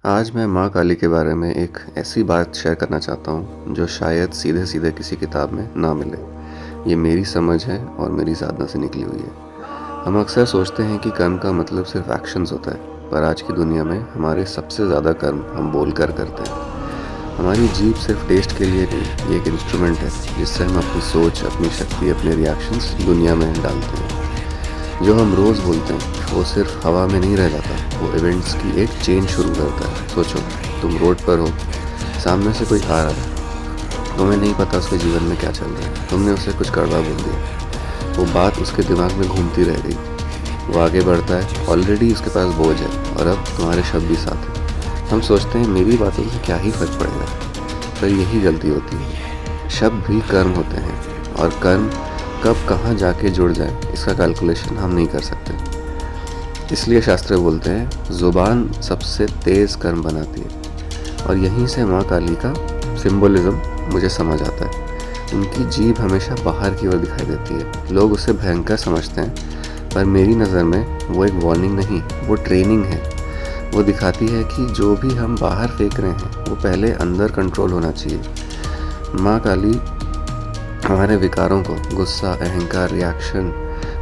आज मैं माँ काली के बारे में एक ऐसी बात शेयर करना चाहता हूँ जो शायद सीधे सीधे किसी किताब में ना मिले। ये मेरी समझ है और मेरी साधना से निकली हुई है। हम अक्सर सोचते हैं कि कर्म का मतलब सिर्फ एक्शंस होता है, पर आज की दुनिया में हमारे सबसे ज़्यादा कर्म हम बोल कर करते हैं। हमारी जीभ सिर्फ टेस्ट के लिए नहीं, ये एक इंस्ट्रूमेंट है जिससे हम अपनी सोच, अपनी शक्ति, अपने रिएक्शंस दुनिया में डालते हैं। जो हम रोज़ बोलते हैं वो सिर्फ हवा में नहीं रह जाता, वो इवेंट्स की एक चेन शुरू करता है। सोचो, तुम रोड पर हो, सामने से कोई आ रहा है, तुम्हें नहीं पता उसके जीवन में क्या चल रहा है, तुमने उसे कुछ कड़वा बोल दिया, वो बात उसके दिमाग में घूमती रह गई, वो आगे बढ़ता है, ऑलरेडी उसके पास बोझ है और अब तुम्हारे शब्द भी साथ हैं। हम सोचते हैं मेरी बातों से क्या ही फर्क पड़ेगा, पर यही गलती होती है। शब्द भी कर्म होते हैं और कर्म कब कहाँ जाके जुड़ जाए इसका कैलकुलेशन हम नहीं कर सकते। इसलिए शास्त्र बोलते हैं ज़ुबान सबसे तेज़ कर्म बनाती है। और यहीं से माँ काली का सिंबलिज्म मुझे समझ आता है। उनकी जीभ हमेशा बाहर की ओर दिखाई देती है। लोग उसे भयंकर समझते हैं, पर मेरी नज़र में वो एक वार्निंग नहीं, वो ट्रेनिंग है। वो दिखाती है कि जो भी हम बाहर फेंक रहे हैं वो पहले अंदर कंट्रोल होना चाहिए। माँ काली हमारे विकारों को, गुस्सा, अहंकार, रिएक्शन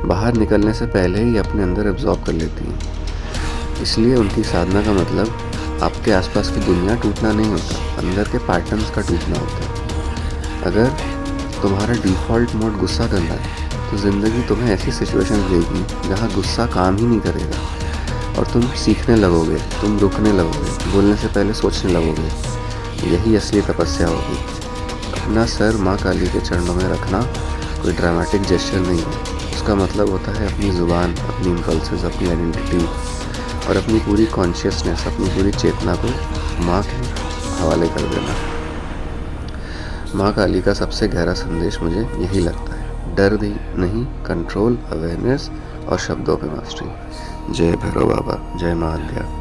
बाहर निकलने से पहले ही अपने अंदर एब्जॉर्ब कर लेती हैं। इसलिए उनकी साधना का मतलब आपके आसपास की दुनिया टूटना नहीं होता, अंदर के पैटर्न्स का टूटना होता है। अगर तुम्हारा डिफ़ॉल्ट मोड गुस्सा करना है तो ज़िंदगी तुम्हें ऐसी सिचुएशन देगी जहाँ गुस्सा काम ही नहीं करेगा और तुम सीखने लगोगे, तुम रुकने लगोगे, बोलने से पहले सोचने लगोगे। यही असली तपस्या होगी। अपना सर माँ काली के चरणों में रखना कोई ड्रामेटिक जेस्चर नहीं है। उसका मतलब होता है अपनी ज़ुबान, अपनी इम्पल्सेस, अपनी आइडेंटिटी और अपनी पूरी कॉन्शियसनेस, अपनी पूरी चेतना को माँ के हवाले कर देना। माँ काली का सबसे गहरा संदेश मुझे यही लगता है, डर नहीं, कंट्रोल, अवेयरनेस और शब्दों पे मास्टरी। जय भैरव बाबा, जय माँ अद्या।